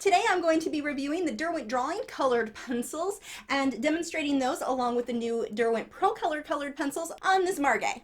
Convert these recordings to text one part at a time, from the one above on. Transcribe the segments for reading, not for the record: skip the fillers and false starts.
Today I'm going to be reviewing the Derwent Drawing Colored Pencils and demonstrating those along with the new Derwent Procolour Colored Pencils on this Margay.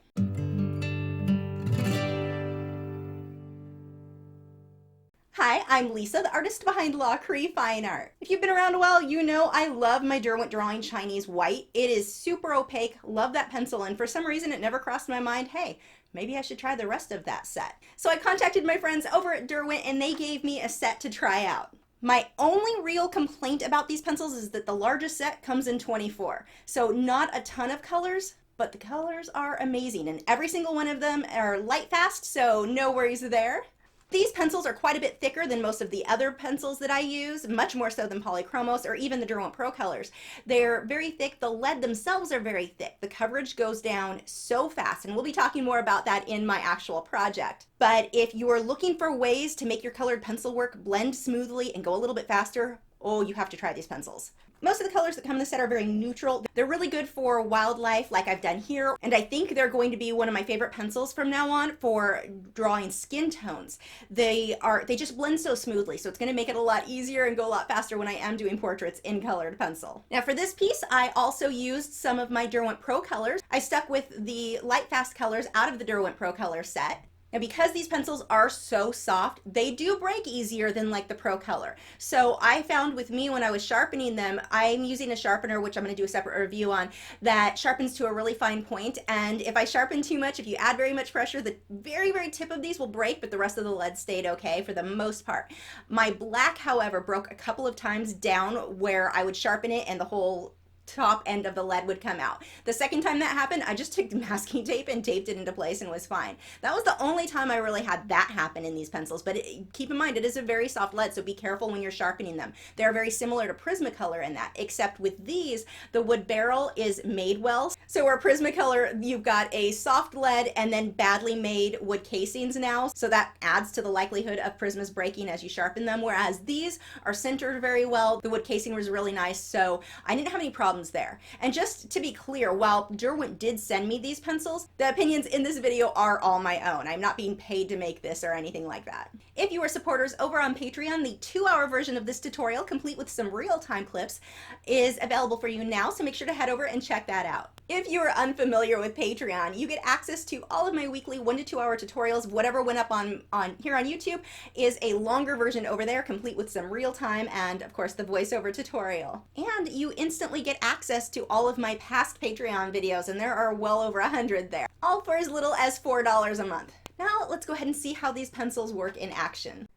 Hi, I'm Lisa, the artist behind Lachri Fine Art. If you've been around a while, you know I love my Derwent Drawing Chinese White. It is super opaque, love that pencil, and for some reason it never crossed my mind, hey, maybe I should try the rest of that set. So I contacted my friends over at Derwent and they gave me a set to try out. My only real complaint about these pencils is that the largest set comes in 24. So not a ton of colors, but the colors are amazing and every single one of them are light fast, so no worries there. These pencils are quite a bit thicker than most of the other pencils that I use, much more so than Polychromos or even the Derwent Procolours. They're very thick, the lead themselves are very thick. The coverage goes down so fast, and we'll be talking more about that in my actual project. But if you are looking for ways to make your colored pencil work blend smoothly and go a little bit faster, oh, you have to try these pencils. Most of the colors that come in the set are very neutral. They're really good for wildlife like I've done here, and I think they're going to be one of my favorite pencils from now on for drawing skin tones. They just blend so smoothly, so it's going to make it a lot easier and go a lot faster when I am doing portraits in colored pencil. Now for this piece, I also used some of my Derwent Procolours. I stuck with the light fast colors out of the Derwent Procolour set. Now because these pencils are so soft, they do break easier than like the Procolour. So I found with me when I was sharpening them, I'm using a sharpener, which I'm going to do a separate review on, that sharpens to a really fine point. And if I sharpen too much, if you add very much pressure, the very, very tip of these will break, but the rest of the lead stayed okay for the most part. My black, however, broke a couple of times down where I would sharpen it and the whole top end of the lead would come out. The second time that happened, I just took masking tape and taped it into place and was fine. That was the only time I really had that happen in these pencils, but keep in mind it is a very soft lead, so be careful when you're sharpening them. They're very similar to Prismacolor in that, except with these, the wood barrel is made well. So where Prismacolor, you've got a soft lead and then badly made wood casings now, so that adds to the likelihood of Prismas breaking as you sharpen them, whereas these are centered very well. The wood casing was really nice, so I didn't have any problems there. And just to be clear, while Derwent did send me these pencils, the opinions in this video are all my own. I'm not being paid to make this or anything like that. If you are supporters over on Patreon, the 2-hour version of this tutorial, complete with some real-time clips, is available for you now, so make sure to head over and check that out. If you are unfamiliar with Patreon, you get access to all of my weekly 1 to 2 hour tutorials. Whatever went up on here on YouTube is a longer version over there, complete with some real-time and, of course, the voiceover tutorial. And you instantly get access to all of my past Patreon videos, and there are well over 100 there, all for as little as $4 a month. Now let's go ahead and see how these pencils work in action.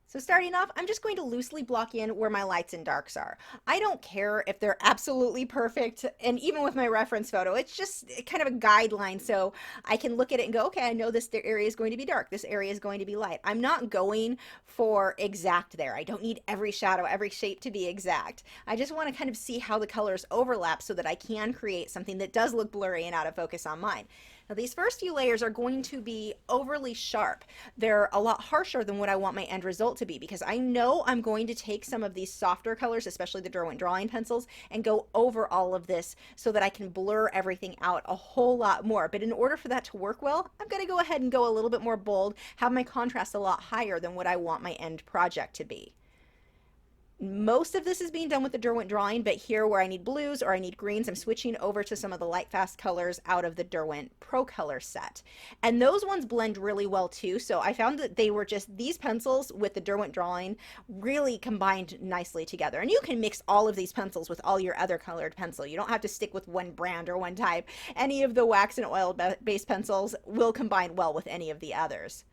So starting off, I'm just going to loosely block in where my lights and darks are. I don't care if they're absolutely perfect, and even with my reference photo, it's just kind of a guideline so I can look at it and go, okay, I know this area is going to be dark, this area is going to be light. I'm not going for exact there. I don't need every shadow, every shape to be exact. I just want to kind of see how the colors overlap so that I can create something that does look blurry and out of focus on mine. Now these first few layers are going to be overly sharp. They're a lot harsher than what I want my end result to be, because I know I'm going to take some of these softer colors, especially the Derwent Drawing pencils, and go over all of this so that I can blur everything out a whole lot more. But in order for that to work well, I'm going to go ahead and go a little bit more bold, have my contrast a lot higher than what I want my end project to be. Most of this is being done with the Derwent Drawing, but here where I need blues or I need greens, I'm switching over to some of the light fast colors out of the Derwent Procolour set. And those ones blend really well too, so I found that they were just, these pencils with the Derwent Drawing really combined nicely together. And you can mix all of these pencils with all your other colored pencil. You don't have to stick with one brand or one type. Any of the wax and oil based pencils will combine well with any of the others.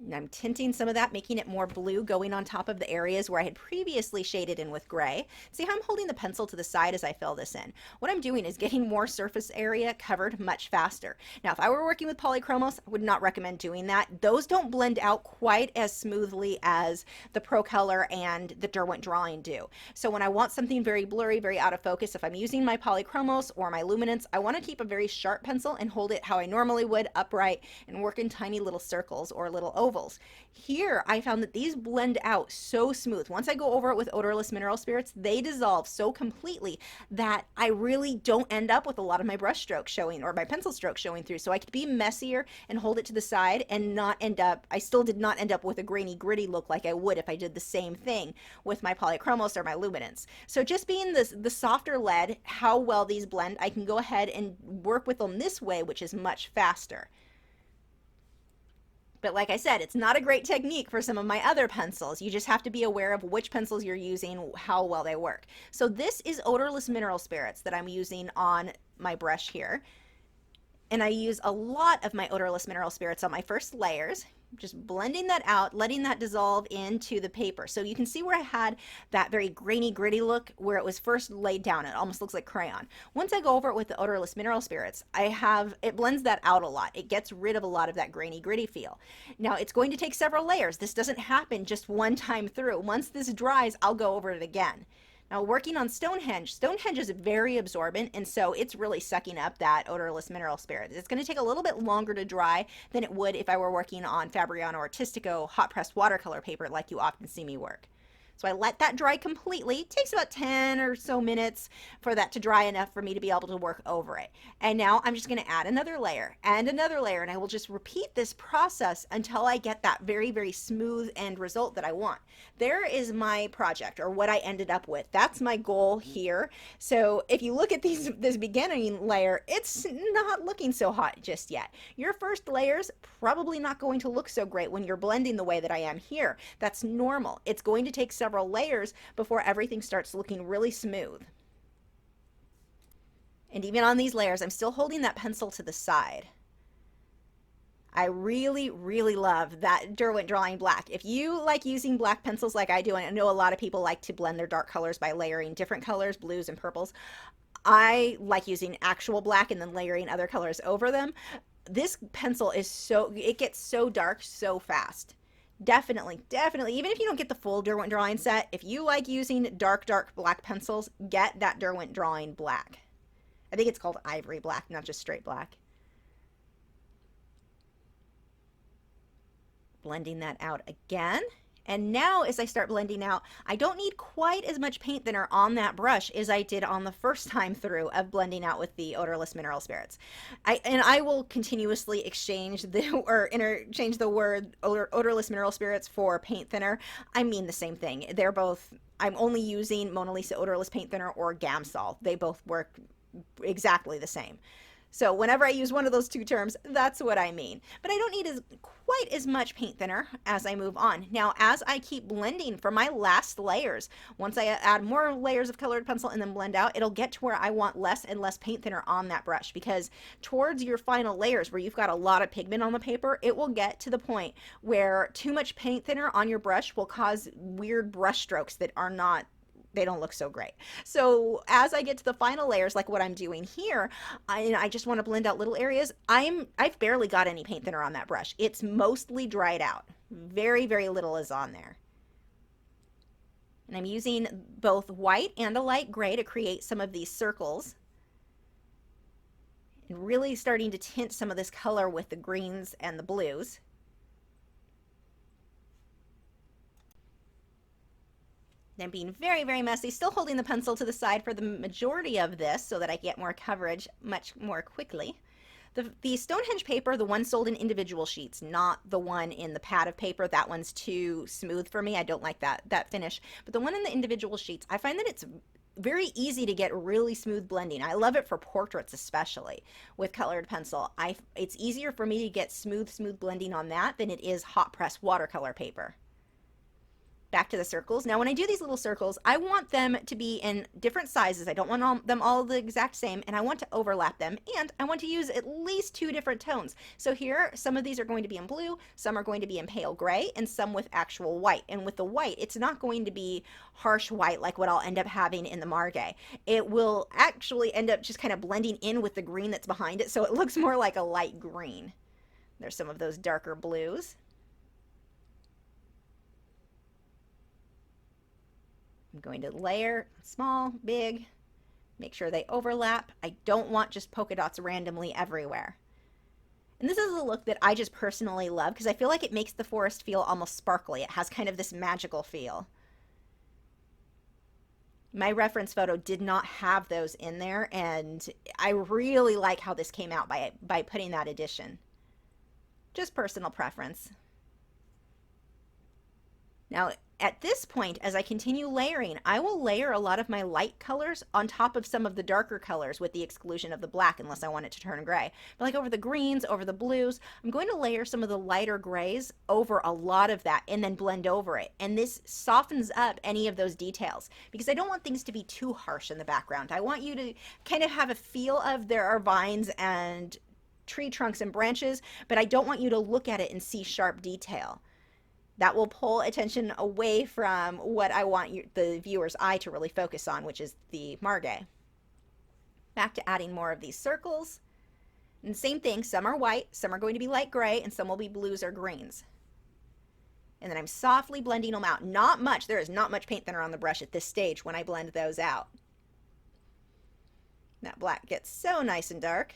And I'm tinting some of that, making it more blue, going on top of the areas where I had previously shaded in with gray. See how I'm holding the pencil to the side as I fill this in? What I'm doing is getting more surface area covered much faster. Now, if I were working with Polychromos, I would not recommend doing that. Those don't blend out quite as smoothly as the Procolour and the Derwent Drawing do. So when I want something very blurry, very out of focus, if I'm using my Polychromos or my Luminance, I want to keep a very sharp pencil and hold it how I normally would, upright, and work in tiny little circles or little ovals. Here, I found that these blend out so smooth. Once I go over it with odorless mineral spirits, they dissolve so completely that I really don't end up with a lot of my brush strokes showing or my pencil strokes showing through. So I could be messier and hold it to the side and not end up, I still did not end up with a grainy, gritty look like I would if I did the same thing with my polychromos or my luminance. So just being the softer lead, how well these blend, I can go ahead and work with them this way, which is much faster. But like I said, it's not a great technique for some of my other pencils. You just have to be aware of which pencils you're using, how well they work. So this is odorless mineral spirits that I'm using on my brush here. And I use a lot of my odorless mineral spirits on my first layers, just blending that out, letting that dissolve into the paper. So you can see where I had that very grainy, gritty look where it was first laid down. It almost looks like crayon. Once I go over it with the odorless mineral spirits, it blends that out a lot. It gets rid of a lot of that grainy, gritty feel. Now it's going to take several layers. This doesn't happen just one time through. Once this dries, I'll go over it again. Now working on Stonehenge is very absorbent, and so it's really sucking up that odorless mineral spirit. It's going to take a little bit longer to dry than it would if I were working on Fabriano Artistico hot pressed watercolor paper like you often see me work. So I let that dry completely. It takes about 10 or so minutes for that to dry enough for me to be able to work over it. And now I'm just going to add another layer and another layer, and I will just repeat this process until I get that very, very smooth end result that I want. There is my project, or what I ended up with. That's my goal here. So if you look at this beginning layer, it's not looking so hot just yet. Your first layer's probably not going to look so great when you're blending the way that I am here. That's normal. It's going to take several layers before everything starts looking really smooth. And even on these layers, I'm still holding that pencil to the side. I really, really love that Derwent Drawing Black. If you like using black pencils like I do, and I know a lot of people like to blend their dark colors by layering different colors, blues and purples, I like using actual black and then layering other colors over them. This pencil is it gets so dark so fast. Definitely, even if you don't get the full Derwent Drawing set, if you like using dark black pencils, get that Derwent Drawing Black. I think it's called Ivory Black, not just straight black. Blending that out again. And now as I start blending out, I don't need quite as much paint thinner on that brush as I did on the first time through of blending out with the odorless mineral spirits. I will continuously interchange the word odorless mineral spirits for paint thinner. I mean the same thing. They're both, I'm only using Mona Lisa odorless paint thinner or Gamsol. They both work exactly the same. So whenever I use one of those two terms, that's what I mean. But I don't need quite as much paint thinner as I move on. Now, as I keep blending for my last layers, once I add more layers of colored pencil and then blend out, it'll get to where I want less and less paint thinner on that brush, because towards your final layers where you've got a lot of pigment on the paper, it will get to the point where too much paint thinner on your brush will cause weird brush strokes that are not, they don't look so great. So as I get to the final layers, like what I'm doing here, I just want to blend out little areas. I've barely got any paint thinner on that brush. It's mostly dried out. Very, very little is on there. And I'm using both white and a light gray to create some of these circles. And really starting to tint some of this color with the greens and the blues. Then being very, very messy, still holding the pencil to the side for the majority of this so that I get more coverage much more quickly. The Stonehenge paper, the one sold in individual sheets, not the one in the pad of paper. That one's too smooth for me. I don't like that finish. But the one in the individual sheets, I find that it's very easy to get really smooth blending. I love it for portraits, especially with colored pencil. It's easier for me to get smooth blending on that than it is hot press watercolor paper. Back to the circles. Now when I do these little circles, I want them to be in different sizes. I don't want them all the exact same, and I want to overlap them, and I want to use at least 2 different tones. So here, some of these are going to be in blue, some are going to be in pale gray, and some with actual white. And with the white, it's not going to be harsh white like what I'll end up having in the Margay. It will actually end up just kind of blending in with the green that's behind it, so it looks more like a light green. There's some of those darker blues. I'm going to layer small, big, make sure they overlap. I don't want just polka dots randomly everywhere. And this is a look that I just personally love because I feel like it makes the forest feel almost sparkly. It has kind of this magical feel. My reference photo did not have those in there, and I really like how this came out by putting that addition. Just personal preference. Now, at this point, as I continue layering, I will layer a lot of my light colors on top of some of the darker colors with the exclusion of the black unless I want it to turn gray. But like over the greens, over the blues, I'm going to layer some of the lighter grays over a lot of that and then blend over it. And this softens up any of those details because I don't want things to be too harsh in the background. I want you to kind of have a feel of there are vines and tree trunks and branches, but I don't want you to look at it and see sharp detail. That will pull attention away from what I want the viewer's eye to really focus on, which is the Margay. Back to adding more of these circles. And same thing, some are white, some are going to be light gray, and some will be blues or greens. And then I'm softly blending them out. Not much, there is not much paint thinner on the brush at this stage when I blend those out. That black gets so nice and dark.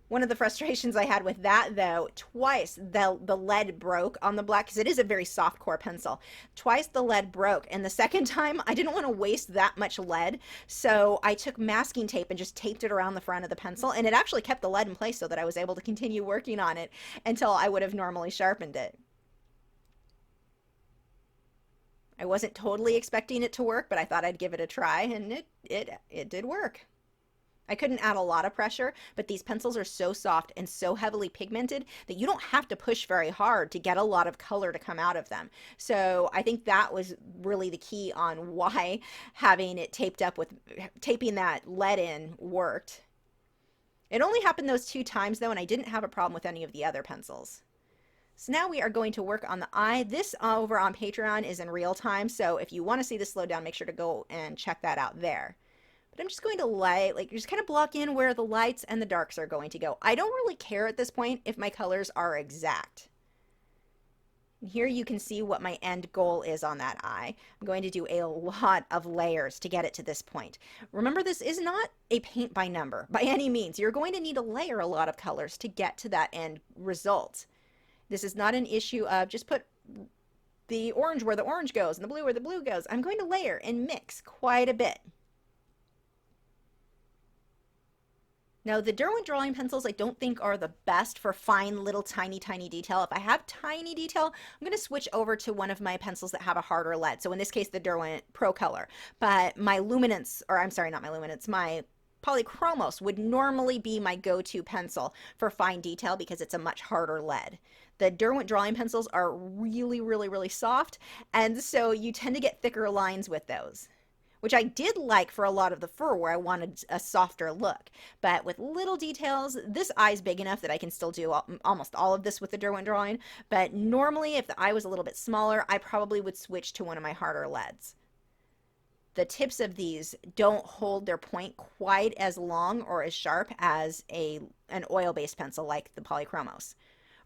One of the frustrations I had with that, though, twice the lead broke on the black because it is a very soft core pencil. Twice the lead broke, and the second time I didn't want to waste that much lead, so I took masking tape and just taped it around the front of the pencil, and it actually kept the lead in place so that I was able to continue working on it until I would have normally sharpened it. I wasn't totally expecting it to work, but I thought I'd give it a try, and it did work. I couldn't add a lot of pressure, but these pencils are so soft and so heavily pigmented that you don't have to push very hard to get a lot of color to come out of them. So I think that was really the key on why having it taped up with taping that lead in worked. It only happened those 2 times though, and I didn't have a problem with any of the other pencils. So now we are going to work on the eye. This over on Patreon is in real time, so if you want to see this slow down, make sure to go and check that out there. But I'm just going to just kind of block in where the lights and the darks are going to go. I don't really care at this point if my colors are exact. And here you can see what my end goal is on that eye. I'm going to do a lot of layers to get it to this point. Remember, this is not a paint by number by any means. You're going to need to layer a lot of colors to get to that end result. This is not an issue of just put the orange where the orange goes and the blue where the blue goes. I'm going to layer and mix quite a bit. Now, the Derwent drawing pencils I don't think are the best for fine little tiny detail. If I have tiny detail, I'm going to switch over to one of my pencils that have a harder lead. So in this case, the Derwent Procolour. But my luminance, or I'm sorry, not my luminance, my polychromos would normally be my go-to pencil for fine detail because it's a much harder lead. The Derwent drawing pencils are really soft, and so you tend to get thicker lines with those, which I did like for a lot of the fur where I wanted a softer look. But with little details, this eye's big enough that I can still do almost all of this with the Derwent drawing. But normally, if the eye was a little bit smaller, I probably would switch to one of my harder leads. The tips of these don't hold their point quite as long or as sharp as an oil-based pencil like the Polychromos.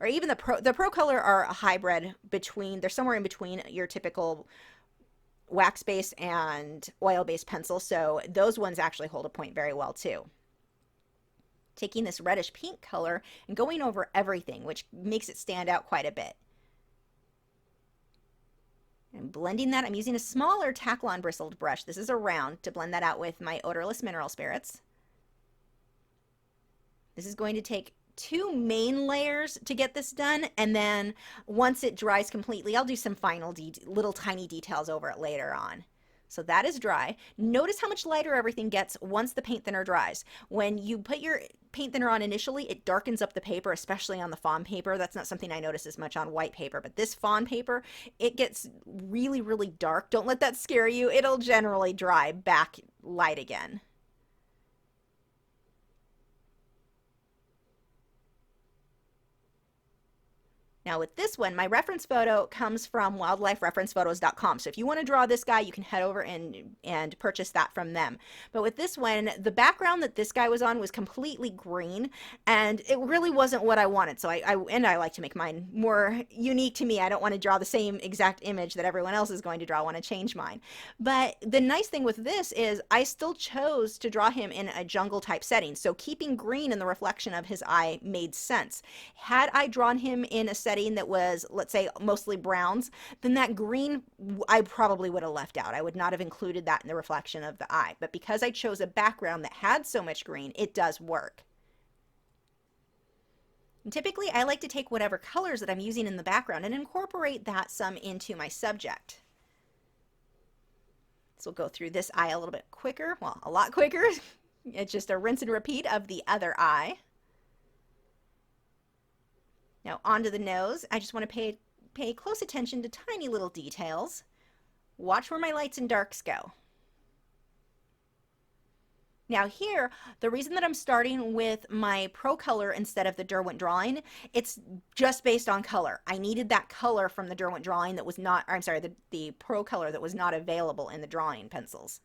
Or even the Procolour are a hybrid between, they're somewhere in between your typical wax-based and oil-based pencil, so those ones actually hold a point very well too. Taking this reddish pink color and going over everything, which makes it stand out quite a bit. And blending that, I'm using a smaller Taklon bristled brush. This is a round to blend that out with my odorless mineral spirits. This is going to take 2 main layers to get this done, and then once it dries completely, I'll do some final little tiny details over it later on. So that is dry. Notice how much lighter everything gets once the paint thinner dries. When you put your paint thinner on initially, it darkens up the paper, especially on the Fawn paper. That's not something I notice as much on white paper, but this Fawn paper, it gets really dark. Don't let that scare you. It'll generally dry back light again. Now with this one, my reference photo comes from wildlifereferencephotos.com. So if you want to draw this guy, you can head over and purchase that from them. But with this one, the background that this guy was on was completely green, and it really wasn't what I wanted. So I like to make mine more unique to me. I don't want to draw the same exact image that everyone else is going to draw. I want to change mine. But the nice thing with this is I still chose to draw him in a jungle type setting. So keeping green in the reflection of his eye made sense. Had I drawn him in a setting that was, let's say, mostly browns, then that green I probably would have left out. I would not have included that in the reflection of the eye. But because I chose a background that had so much green, it does work. And typically, I like to take whatever colors that I'm using in the background and incorporate that some into my subject. So we'll go through this eye a little bit quicker, well, a lot quicker. It's just a rinse and repeat of the other eye. Now onto the nose, I just want to pay close attention to tiny little details. Watch where my lights and darks go. Now here, the reason that I'm starting with my Procolour instead of the Derwent Drawing, it's just based on color. I needed that color from the Derwent Drawing that was not, or I'm sorry, the Procolour that was not available in the drawing pencils.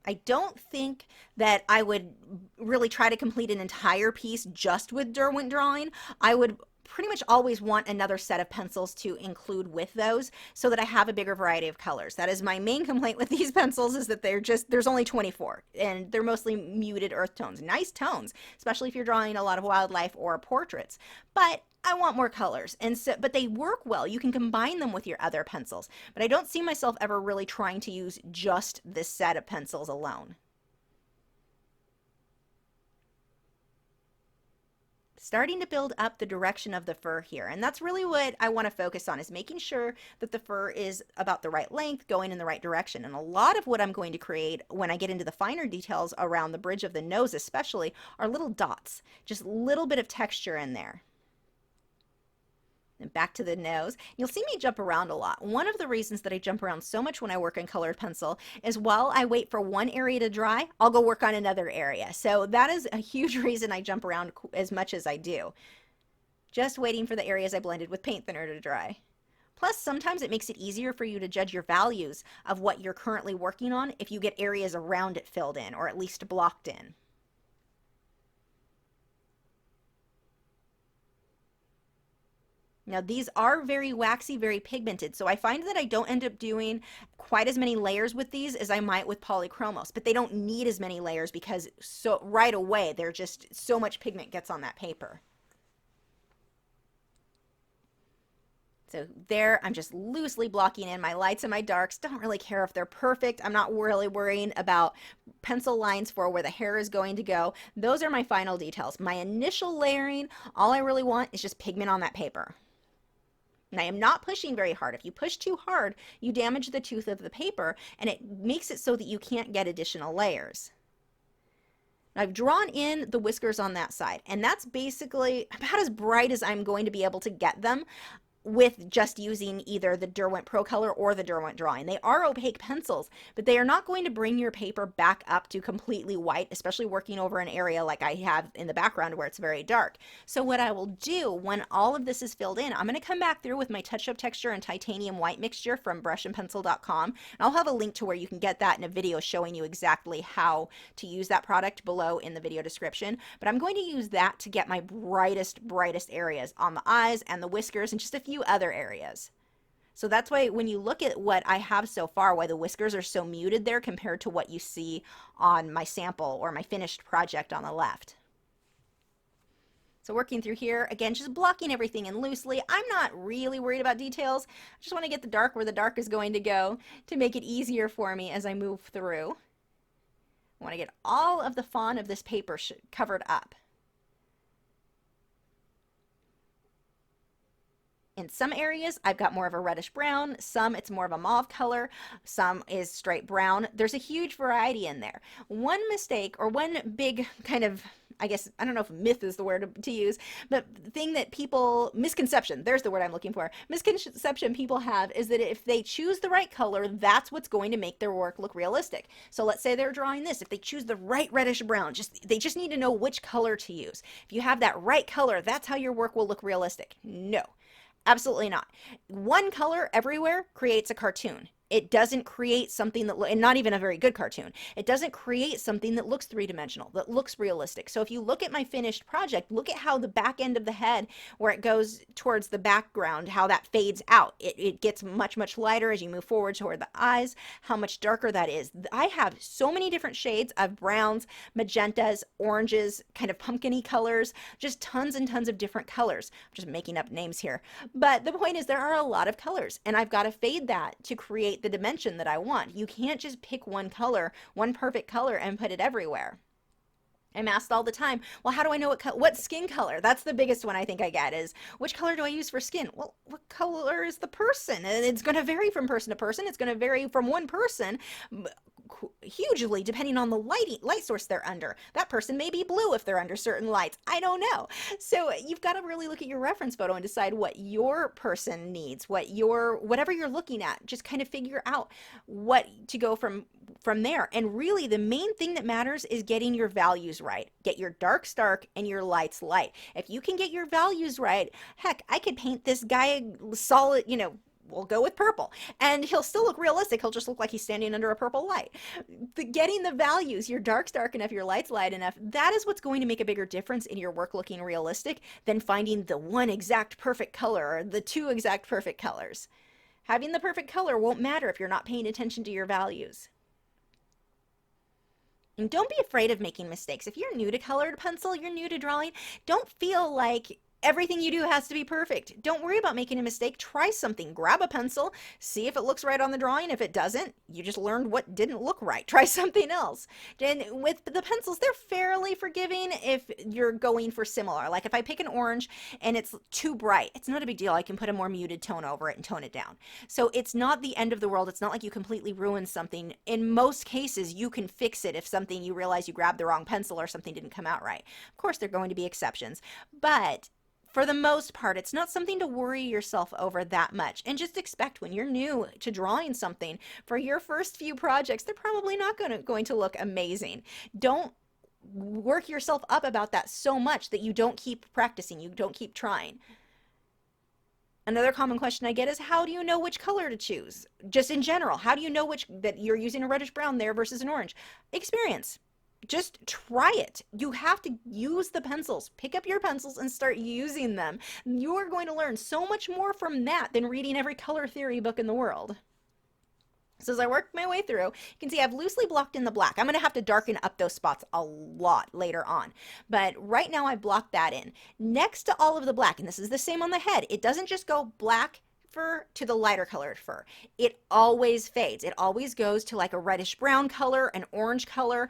I don't think that I would really try to complete an entire piece just with Derwent Drawing. I would pretty much always want another set of pencils to include with those so that I have a bigger variety of colors. That is my main complaint with these pencils, is that there's only 24 and they're mostly muted earth tones. Nice tones, especially if you're drawing a lot of wildlife or portraits. But I want more colors, and so, but they work well. You can combine them with your other pencils, but I don't see myself ever really trying to use just this set of pencils alone. Starting to build up the direction of the fur here, and that's really what I want to focus on, is making sure that the fur is about the right length, going in the right direction. And a lot of what I'm going to create when I get into the finer details around the bridge of the nose especially are little dots, just a little bit of texture in there. And back to the nose. You'll see me jump around a lot. One of the reasons that I jump around so much when I work in colored pencil is while I wait for one area to dry, I'll go work on another area. So that is a huge reason I jump around as much as I do. Just waiting for the areas I blended with paint thinner to dry. Plus, sometimes it makes it easier for you to judge your values of what you're currently working on if you get areas around it filled in, or at least blocked in. Now these are very waxy, very pigmented, so I find that I don't end up doing quite as many layers with these as I might with polychromos, but they don't need as many layers because so right away they're just so much pigment gets on that paper. So there, I'm just loosely blocking in my lights and my darks. Don't really care if they're perfect. I'm not really worrying about pencil lines for where the hair is going to go. Those are my final details. My initial layering, all I really want is just pigment on that paper. And I am not pushing very hard. If you push too hard, you damage the tooth of the paper, and it makes it so that you can't get additional layers. Now, I've drawn in the whiskers on that side, and that's basically about as bright as I'm going to be able to get them with just using either the Derwent Procolour or the Derwent Drawing. They are opaque pencils, but they are not going to bring your paper back up to completely white, especially working over an area like I have in the background where it's very dark. So what I will do when all of this is filled in, I'm going to come back through with my touch-up texture and titanium white mixture from brushandpencil.com, and I'll have a link to where you can get that in a video showing you exactly how to use that product below in the video description. But I'm going to use that to get my brightest areas on the eyes and the whiskers and just a few other areas. So that's why when you look at what I have so far, why the whiskers are so muted there compared to what you see on my sample or my finished project on the left. So working through here, again, just blocking everything in loosely. I'm not really worried about details. I just want to get the dark where the dark is going to go to make it easier for me as I move through. I want to get all of the fawn of this paper covered up. In some areas, I've got more of a reddish brown, some it's more of a mauve color, some is straight brown. There's a huge variety in there. One mistake or one big kind of I guess, I don't know if myth is the word to use, but the thing that people, misconception, there's the word I'm looking for. Misconception people have is that if they choose the right color, that's what's going to make their work look realistic. So let's say they're drawing this. If they choose the right reddish brown, they just need to know which color to use. If you have that right color, that's how your work will look realistic. No, absolutely not. One color everywhere creates a cartoon. It doesn't create something that, and not even a very good cartoon, it doesn't create something that looks three-dimensional, that looks realistic. So if you look at my finished project, look at how the back end of the head, where it goes towards the background, how that fades out. It gets much, much lighter as you move forward toward the eyes, how much darker that is. I have so many different shades of browns, magentas, oranges, kind of pumpkin-y colors, just tons and tons of different colors. I'm just making up names here. But the point is there are a lot of colors, and I've got to fade that to create the dimension that I want. You can't just pick one color, one perfect color, and put it everywhere. I'm asked all the time, well, how do I know what skin color? That's the biggest one I think I get is, which color do I use for skin? Well, what color is the person? And it's going to vary from person to person. It's going to vary from one person hugely depending on the light source they're under. That person may be blue if they're under certain lights. I don't know. So you've got to really look at your reference photo and decide what your person needs, whatever you're looking at. Just kind of figure out what to go from there. And really the main thing that matters is getting your values right. Get your darks dark and your lights light. If you can get your values right, heck, I could paint this guy solid, we'll go with purple, and he'll still look realistic. He'll just look like he's standing under a purple light. Getting the values, your darks dark enough, your lights light enough, that is what's going to make a bigger difference in your work looking realistic than finding the one exact perfect color or the two exact perfect colors. Having the perfect color won't matter if you're not paying attention to your values. And don't be afraid of making mistakes. If you're new to colored pencil, you're new to drawing, don't feel like everything you do has to be perfect. Don't worry about making a mistake. Try something. Grab a pencil, see if it looks right on the drawing. If it doesn't, you just learned what didn't look right. Try something else. And with the pencils, they're fairly forgiving if you're going for similar. Like if I pick an orange and it's too bright, it's not a big deal. I can put a more muted tone over it and tone it down. So it's not the end of the world. It's not like you completely ruined something. In most cases, you can fix it if something you realize you grabbed the wrong pencil or something didn't come out right. Of course, there are going to be exceptions, but for the most part, it's not something to worry yourself over that much. And just expect when you're new to drawing something, for your first few projects, they're probably not going to look amazing. Don't work yourself up about that so much that you don't keep practicing, you don't keep trying. Another common question I get is, how do you know which color to choose? Just in general, how do you know that you're using a reddish brown there versus an orange? Experience. Just try it. You have to use the pencils. Pick up your pencils and start using them. You're going to learn so much more from that than reading every color theory book in the world. So as I work my way through, you can see I've loosely blocked in the black. I'm going to have to darken up those spots a lot later on. But right now I blocked that in. Next to all of the black, and this is the same on the head, it doesn't just go black fur to the lighter colored fur. It always fades. It always goes to like a reddish brown color, an orange color,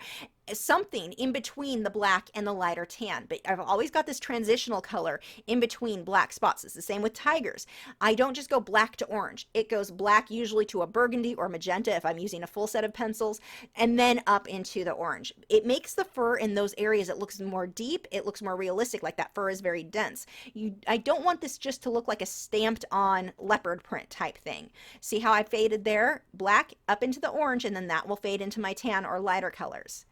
something in between the black and the lighter tan. But I've always got this transitional color in between black spots. It's the same with tigers. I don't just go black to orange. It goes black usually to a burgundy or magenta if I'm using a full set of pencils, and then up into the orange. It makes the fur in those areas, it looks more deep, it looks more realistic, like that fur is very dense. I don't want this just to look like a stamped on leopard print type thing. See how I faded there? Black up into the orange, and then that will fade into my tan or lighter colors.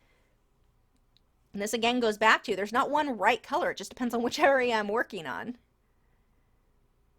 And this again goes back to, there's not one right color. It just depends on which area I'm working on.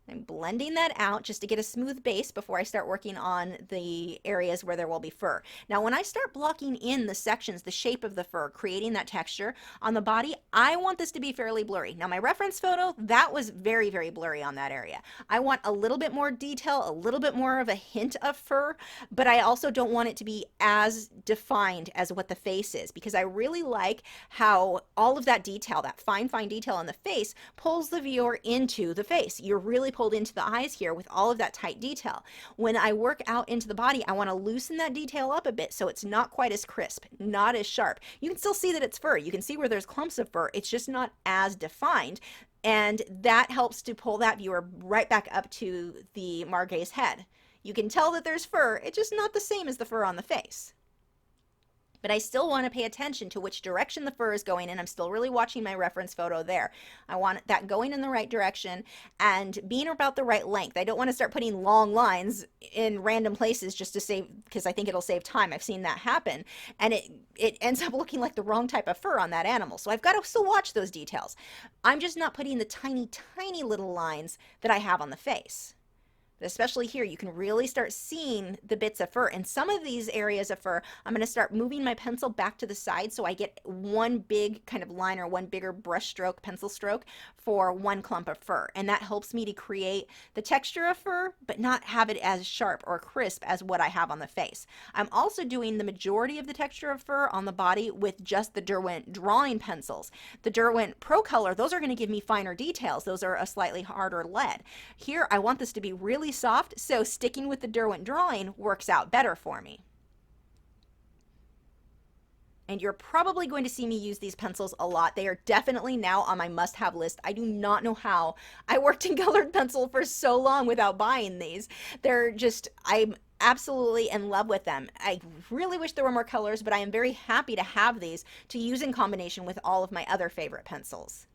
I'm blending that out just to get a smooth base before I start working on the areas where there will be fur. Now, when I start blocking in the sections, the shape of the fur, creating that texture on the body, I want this to be fairly blurry. Now, my reference photo, that was very, very blurry on that area. I want a little bit more detail, a little bit more of a hint of fur, but I also don't want it to be as defined as what the face is, because I really like how all of that detail, that fine, fine detail on the face, pulls the viewer into the face. You're really pulled into the eyes here with all of that tight detail. When I work out into the body, I want to loosen that detail up a bit so it's not quite as crisp, not as sharp. You can still see that it's fur. You can see where there's clumps of fur. It's just not as defined. And that helps to pull that viewer right back up to the Margay's head. You can tell that there's fur. It's just not the same as the fur on the face. but I still want to pay attention to which direction the fur is going in. I'm still really watching my reference photo there. I want that going in the right direction and being about the right length. I don't want to start putting long lines in random places just to save, because I think it'll save time. I've seen that happen, and it ends up looking like the wrong type of fur on that animal. So I've got to still watch those details. I'm just not putting the tiny, tiny little lines that I have on the face. But especially here, you can really start seeing the bits of fur. In some of these areas of fur, I'm going to start moving my pencil back to the side so I get one big kind of line or one bigger brush stroke, pencil stroke for one clump of fur. And that helps me to create the texture of fur, but not have it as sharp or crisp as what I have on the face. I'm also doing the majority of the texture of fur on the body with just the Derwent Drawing Pencils. The Derwent Procolour, those are going to give me finer details. Those are a slightly harder lead. Here, I want this to be really soft, so sticking with the Derwent Drawing works out better for me. And you're probably going to see me use these pencils a lot. They are definitely now on my must-have list. I do not know how I worked in colored pencil for so long without buying these. They're just, I'm absolutely in love with them. I really wish there were more colors, but I am very happy to have these to use in combination with all of my other favorite pencils.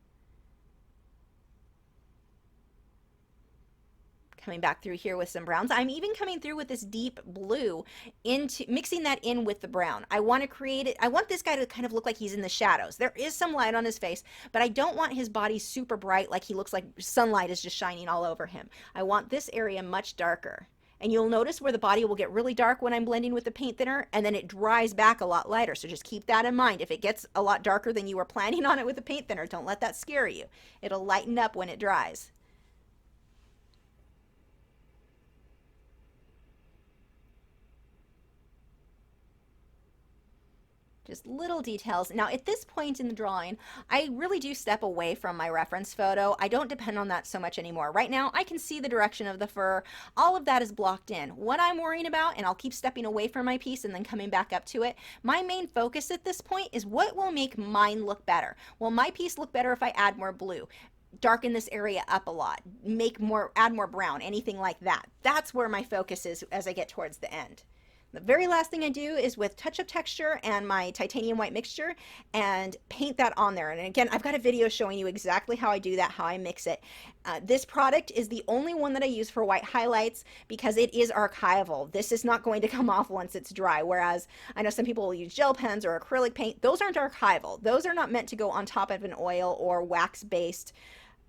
Coming back through here with some browns. I'm even coming through with this deep blue, into mixing that in with the brown. I want to create it. I want this guy to kind of look like he's in the shadows. There is some light on his face, but I don't want his body super bright, like he looks like sunlight is just shining all over him. I want this area much darker. And you'll notice where the body will get really dark when I'm blending with the paint thinner, and then it dries back a lot lighter. So just keep that in mind. If it gets a lot darker than you were planning on it with the paint thinner, don't let that scare you. It'll lighten up when it dries. Just little details. Now at this point in the drawing, I really do step away from my reference photo. I don't depend on that so much anymore. Right now I can see the direction of the fur. All of that is blocked in. What I'm worrying about, and I'll keep stepping away from my piece and then coming back up to it, my main focus at this point is what will make mine look better. Will my piece look better if I add more blue? Darken this area up a lot, add more brown, anything like that. That's where my focus is as I get towards the end. The very last thing I do is with touch-up texture and my titanium white mixture and paint that on there. And again, I've got a video showing you exactly how I do that, how I mix it. This product is the only one that I use for white highlights because it is archival. This is not going to come off once it's dry, whereas I know some people will use gel pens or acrylic paint. Those aren't archival. Those are not meant to go on top of an oil or wax-based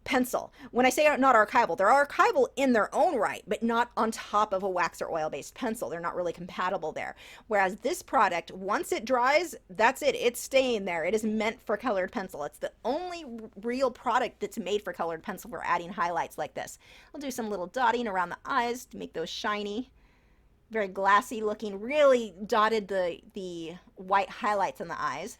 pencil. When I say not archival, they're archival in their own right, but not on top of a wax or oil-based pencil. They're not really compatible there. Whereas this product, once it dries, that's it. It's staying there. It is meant for colored pencil. It's the only real product that's made for colored pencil for adding highlights like this. I'll do some little dotting around the eyes to make those shiny, very glassy looking, really dotted the white highlights on the eyes.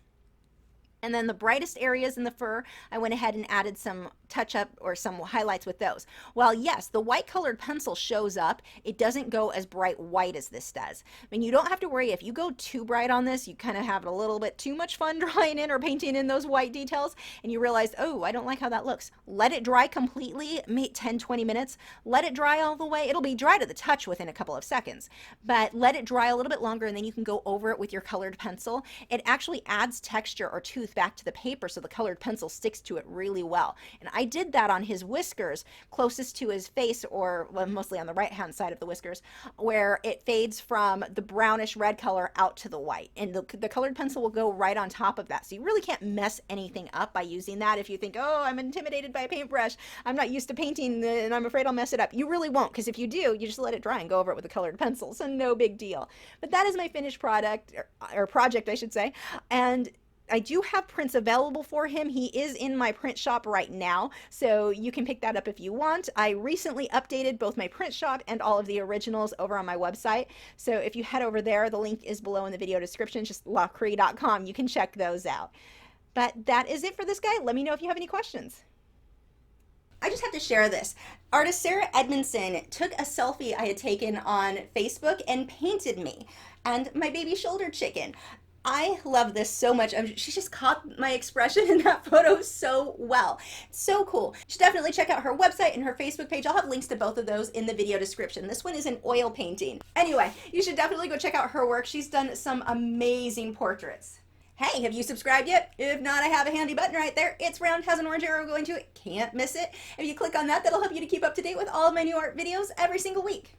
And then the brightest areas in the fur, I went ahead and added some touch-up or some highlights with those. While yes, the white colored pencil shows up, it doesn't go as bright white as this does. I mean, you don't have to worry if you go too bright on this, you kind of have a little bit too much fun drawing in or painting in those white details, and you realize, oh, I don't like how that looks. Let it dry completely, 10-20 minutes. Let it dry all the way. It'll be dry to the touch within a couple of seconds, but let it dry a little bit longer, and then you can go over it with your colored pencil. It actually adds texture or tooth back to the paper so the colored pencil sticks to it really well. And I did that on his whiskers closest to his face, or well, mostly on the right hand side of the whiskers, where it fades from the brownish red color out to the white, and the colored pencil will go right on top of that. So you really can't mess anything up by using that. If you think, oh, I'm intimidated by a paintbrush, I'm not used to painting and I'm afraid I'll mess it up, you really won't, because if you do, you just let it dry and go over it with a colored pencil, so no big deal. But that is my finished product, or project I should say, and I do have prints available for him. He is in my print shop right now, so you can pick that up if you want. I recently updated both my print shop and all of the originals over on my website, so if you head over there, the link is below in the video description, just lachri.com. You can check those out. But that is it for this guy. Let me know if you have any questions. I just have to share this. Artist Sarah Edmonson took a selfie I had taken on Facebook and painted me and my baby shoulder chicken. I love this so much. She just caught my expression in that photo so well. So cool. You should definitely check out her website and her Facebook page. I'll have links to both of those in the video description. This one is an oil painting. Anyway, you should definitely go check out her work. She's done some amazing portraits. Hey, have you subscribed yet? If not, I have a handy button right there. It's round, has an orange arrow going to it. Can't miss it. If you click on that, that'll help you to keep up to date with all of my new art videos every single week.